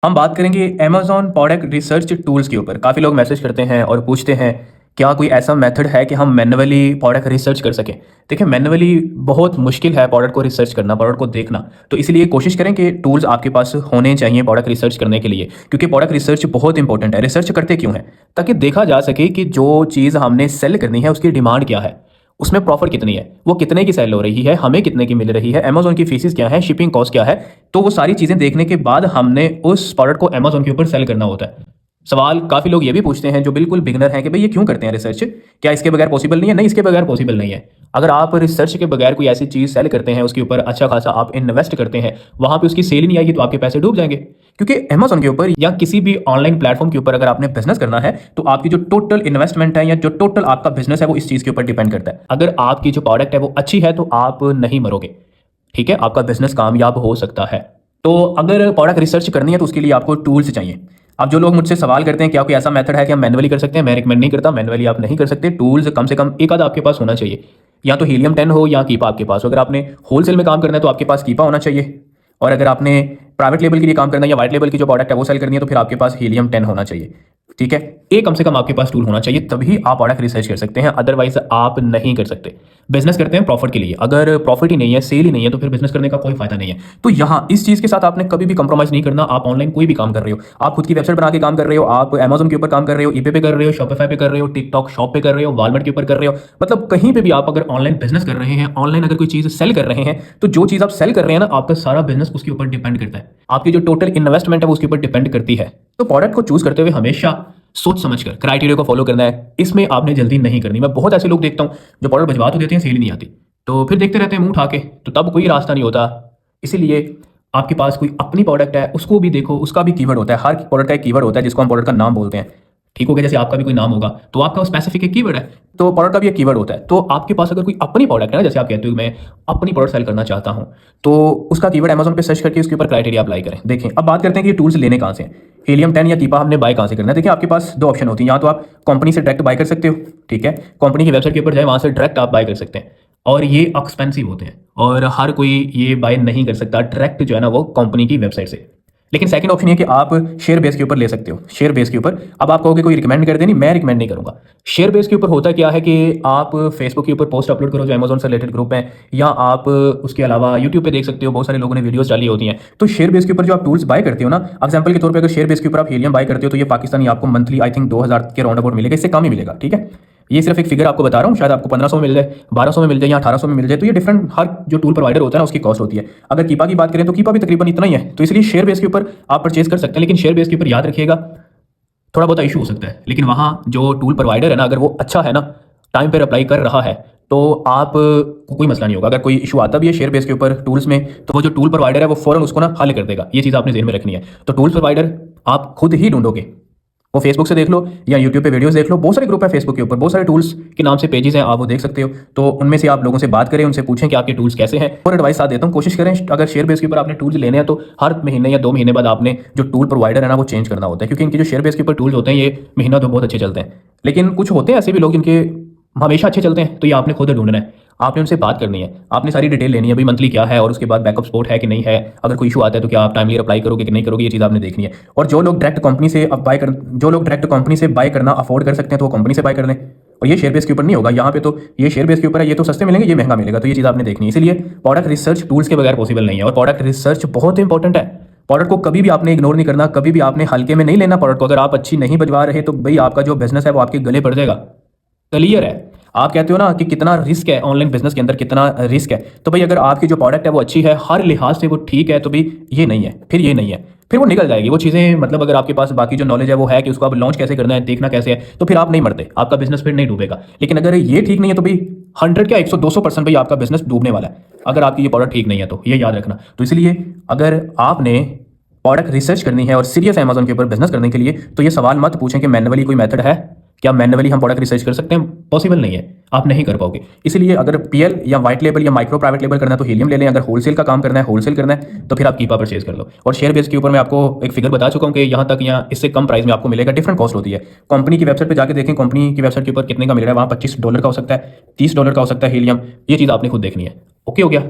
हम बात करेंगे अमेज़न प्रोडक्ट रिसर्च टूल्स के ऊपर। काफ़ी लोग मैसेज करते हैं और पूछते हैं, क्या कोई ऐसा मेथड है कि हम मैन्युअली प्रोडक्ट रिसर्च कर सकें? देखिए, मैन्युअली बहुत मुश्किल है प्रोडक्ट को रिसर्च करना, प्रोडक्ट को देखना। तो इसीलिए कोशिश करें कि टूल्स आपके पास होने चाहिए प्रोडक्ट रिसर्च करने के लिए, क्योंकि प्रोडक्ट रिसर्च बहुत इंपॉर्टेंट है। रिसर्च करते क्यों हैं? ताकि देखा जा सके कि जो चीज़ हमने सेल करनी है, उसकी डिमांड क्या है? उसमें प्रॉफिट कितनी है? वो कितने की सेल हो रही है? हमें कितने की मिल रही है? अमेज़न की फीसेस क्या है? शिपिंग कॉस्ट क्या है? तो वो सारी चीज़ें देखने के बाद हमने उस प्रोडक्ट को अमेज़न के ऊपर सेल करना होता है। सवाल काफ़ी लोग ये भी पूछते हैं जो बिल्कुल बिगिनर हैं कि भई ये क्यों करते हैं रिसर्च? क्या इसके बगैर पॉसिबल नहीं है? नहीं, इसके बगैर पॉसिबल नहीं है। अगर आप रिसर्च के बगैर कोई ऐसी चीज़ सेल करते हैं, उसके ऊपर अच्छा खासा आप इन्वेस्ट करते हैं, वहाँ पे उसकी सेल ही नहीं आएगी तो आपके पैसे डूब जाएँगे। क्योंकि अमेज़न के ऊपर या किसी भी ऑनलाइन प्लेटफ़ॉर्म के ऊपर अगर आपने बिज़नेस करना है, तो आपकी जो टोटल इन्वेस्टमेंट है या जो टोटल आपका बिज़नेस है, वो इस चीज़ के ऊपर डिपेंड करता है। अगर आपकी जो प्रोडक्ट है वो अच्छी है, तो आप नहीं मरोगे। ठीक है? आपका बिज़नेस कामयाब हो सकता है। तो अगर प्रोडक्ट रिसर्च करनी है तो उसके लिए आपको टूल्स चाहिए। अब जो लोग मुझसे सवाल करते हैं क्या कोई ऐसा मेथड है कि हम मैन्युअली कर सकते हैं? मैं रिकमेंड नहीं करता, मैन्युअली आप नहीं कर सकते। टूल्स कम से कम एक आधा आपके पास होना चाहिए। या तो हीलियम 10 हो या कीपा आपके पास हो। अगर आपने होलसेल में काम करना है तो आपके पास कीपा होना चाहिए। और अगर आपने प्राइवेट लेबल के लिए काम करना है या व्हाइट लेबल की जो प्रोडक्ट है वो सेल करनी है तो फिर आपके पास हीलियम 10 होना चाहिए। ठीक है? एक कम से कम आपके पास टूल होना चाहिए, तभी आप प्रोडक्ट रिसर्च कर सकते हैं, अदरवाइज़ आप नहीं कर सकते। बिज़नेस करते हैं प्रॉफ़िट के लिए, अगर प्रॉफ़िट ही नहीं है, सेल ही नहीं है, तो फिर बिज़नेस करने का कोई फ़ायदा नहीं है। तो यहाँ इस चीज़ के साथ आपने कभी भी कंप्रोमाइज़ नहीं करना। आप ऑनलाइन कोई भी काम कर रहे हो, आप खुद की वेबसाइट बना के काम कर रहे हो, आप अमेज़न के ऊपर काम कर रहे हो, ईबे पे कर रहे हो, शॉपिफ़ाई पे कर रहे हो, टिकटॉक शॉप पे कर रहे हो, वॉलमार्ट के ऊपर कर रहे हो, मतलब कहीं पे भी आप अगर ऑनलाइन बिज़नेस कर रहे हैं, ऑनलाइन अगर कोई चीज़ सेल कर रहे हैं, तो जो चीज़ आप सेल कर रहे हैं ना, आपका सारा बिज़नेस उसके ऊपर डिपेंड करता है। आपकी जो टोटल इन्वेस्टमेंट है, वो उसके ऊपर डिपेंड करती है। तो प्रोडक्ट को चूज़ करते हुए हमेशा सोच समझ कर क्राइटेरिया को फॉलो करना है। इसमें आपने जल्दी नहीं करनी। मैं बहुत ऐसे लोग देखता हूँ जो प्रोडक्ट भिजवा तो देते हैं, सेल ही नहीं आती। तो फिर देखते रहते हैं मुँह उठा के, तो तब कोई रास्ता नहीं होता। इसीलिए आपके पास कोई अपनी प्रोडक्ट है, उसको भी देखो, उसका भी कीवर्ड होता है। हर प्रोडक्ट का एक कीवर्ड होता है जिसको हम प्रोडक्ट का नाम बोलते हैं। ठीक हो गया? जैसे आपका भी कोई नाम होगा, तो आपका स्पेसिफिक एक कीवर्ड है, तो प्रोडक्ट का भी एक कीवर्ड होता है। तो आपके पास अगर कोई अपनी प्रोडक्ट है ना, जैसे आप कहते हो मैं अपनी प्रोडक्ट सेल करना चाहता हूँ, तो उसका कीवर्ड अमेज़न पे सर्च करके उसके ऊपर क्राइटेरिया अप्लाई करें। देखें, अब बात करते हैं कि ये टूल्स लेने कहाँ से हैं। हीलियम 10 या कीपा हमने बाय कहाँ से करना है? देखिए, आपके पास 2 ऑप्शन होती हैं। या तो आप कंपनी से डायरेक्ट बाय कर सकते हो, ठीक है? कंपनी की वेबसाइट के ऊपर जाएँ, वहाँ से डायरेक्ट आप बाय कर सकते हैं। और ये एक्सपेंसिव होते हैं और हर कोई ये बाय नहीं कर सकता डायरेक्ट जो है ना वो कंपनी की वेबसाइट से। लेकिन सेकंड ऑप्शन ये है कि आप शेयर बेस के ऊपर ले सकते हो। शेयर बेस के ऊपर अब आप कहोगे कोई रिकमेंड कर दे, नहीं, मैं रिकमेंड नहीं करूँगा। शेयर बेस के ऊपर होता क्या है कि आप फेसबुक के ऊपर पोस्ट अपलोड करो जो अमेज़न से रिलेटेड ग्रुप हैं, या आप उसके अलावा यूट्यूब पे देख सकते हो, बहुत सारे लोगों ने वीडियोज़ डाली होती हैं। तो शेयर बेस के ऊपर जो आप टूल्स बाय करते हो ना, एग्जांपल के तौर पे अगर शेयर बेस के ऊपर आप हीलियम बाय करते हो तो ये पाकिस्तानी आपको मंथली आई थिंक 2000 के राउंड अबाउट मिलेगा, इससे कम ही मिलेगा, ठीक है? ये सिर्फ एक फिगर आपको बता रहा हूँ, शायद आपको 1500 में मिल जाए, 1200 में मिल जाए या 1800 में मिल जाए। तो ये डिफरेंट, हर जो टूल प्रोवाइडर होता है ना उसकी कॉस्ट होती है। अगर कीपा की बात करें तो कीपा भी तकरीबन इतना ही है। तो इसलिए शेयर बेस के ऊपर आप परचेज कर सकते हैं, लेकिन शेयर बेस के ऊपर याद रखिएगा थोड़ा बहुत इशू हो सकता है। लेकिन वहाँ जो टूल प्रोवाइडर है ना, अगर वो अच्छा है ना, टाइम पर अप्लाई कर रहा है, तो आप को कोई मसला नहीं होगा। अगर कोई इशू आता भी है शेयर बेस के ऊपर टूल्स में, तो वो जो टूल प्रोवाइडर है वो फ़ौरन उसको ना हल कर देगा। ये चीज़ आपने ज़हन में रखनी है। तो टूल प्रोवाइडर आप खुद ही ढूंढोगे, वो फेसबुक से देख लो या यूट्यूब पे वीडियोस देख लो, बहुत सारे ग्रुप है फेसबुक के ऊपर, बहुत सारे टूल्स के नाम से पेजेस हैं, आप वो देख सकते हो। तो उनमें से आप लोगों से बात करें, उनसे पूछें कि आपके टूल्स कैसे हैं। और एडवाइस साथ देता हूँ, कोशिश करें अगर शेयर बेस के ऊपर आपने टूल्स लेने हैं तो हर महीने या 2 महीने बाद आपने जो टूल प्रोवाइडर है ना वो चेंज करना होता है, क्योंकि इनके जो शेयर बेस के ऊपर टूल्स होते हैं ये महीना तो बहुत अच्छे चलते हैं। लेकिन कुछ होते हैं ऐसे भी लोग जिनके हमेशा अच्छे चलते हैं, तो ये आपने खुद ढूंढना है। आपने उनसे बात करनी है, आपने सारी डिटेल लेनी है, भाई मंथली क्या है और उसके बाद बैकअप सपोर्ट है कि नहीं है, अगर कोई इशू आता है तो क्या आप टाइमली अप्लाई करोगे कि नहीं करोगे, ये चीज़ आपने देखनी है। और जो लोग डायरेक्ट कंपनी से बाय करना अफोर्ड कर सकते हैं तो वो कंपनी से बाय कर लें। और ये शेयर बेस के ऊपर नहीं होगा, यहाँ पे तो ये शेयर बेस के ऊपर है, ये तो सस्ते मिलेंगे, ये महंगा मिलेगा, तो ये चीज़ आपने देखनी है। इसलिए प्रोडक्ट रिसर्च टूल्स के बगैर पॉसिबल नहीं है, और प्रोडक्ट रिसर्च बहुत इंपॉर्टेंट है। प्रोडक्ट को कभी भी आपने इग्नोर नहीं करना, कभी भी आपने हल्के में नहीं लेना प्रोडक्ट को। अगर आप अच्छी नहीं बजवा रहे तो भाई आपका जो बिजनेस है वो आपके गले पड़ जाएगा। क्लियर है? आप कहते हो ना कि कितना रिस्क है ऑनलाइन बिजनेस के अंदर, कितना रिस्क है, तो भाई अगर आपकी जो प्रोडक्ट है वो अच्छी है, हर लिहाज से वो ठीक है, तो भाई ये नहीं है, फिर ये नहीं है, फिर वो निकल जाएगी वो चीज़ें। मतलब अगर आपके पास बाकी जो नॉलेज है वो है कि उसको आप लॉन्च कैसे करना है, देखना कैसे है, तो फिर आप नहीं मरते, आपका बिजनेस फिर नहीं डूबेगा। लेकिन अगर ये ठीक नहीं है तो भाई 100 क्या 100-200% भाई आपका बिजनेस डूबने वाला है, अगर आपकी ये प्रोडक्ट ठीक नहीं है तो ये याद रखना। तो इसलिए अगर आपने प्रोडक्ट रिसर्च करनी है और सीरियस है अमेज़न के ऊपर बिजनेस करने के लिए, तो ये सवाल मत पूछें कि मैन्युअली कोई मेथड है, क्या मैन्युअली हम प्रोडक्ट रिसर्च कर सकते हैं? पॉसिबल नहीं है, आप नहीं कर पाओगे। इसलिए अगर पीएल या व्हाइट लेबल या माइक्रो प्राइवेट लेबल करना है तो हीलियम ले लें। अगर होलसेल का काम करना है, होलसेल करना है, तो फिर आप कीपा परचेज कर लो। और शेयर बेस के ऊपर मैं आपको एक फिगर बता चुका हूँ कि यहाँ तक या इससे कम प्राइस में आपको मिलेगा। डिफरेंट कॉस्ट होती है। कंपनी की वेबसाइट पर जाकर देखें, कंपनी की वेबसाइट के ऊपर कितने का मिल रहा है, वहाँ $25 का हो सकता है, $30 का हो सकता है हीलियम। ये चीज़ आपने खुद देखनी है। ओके हो गया?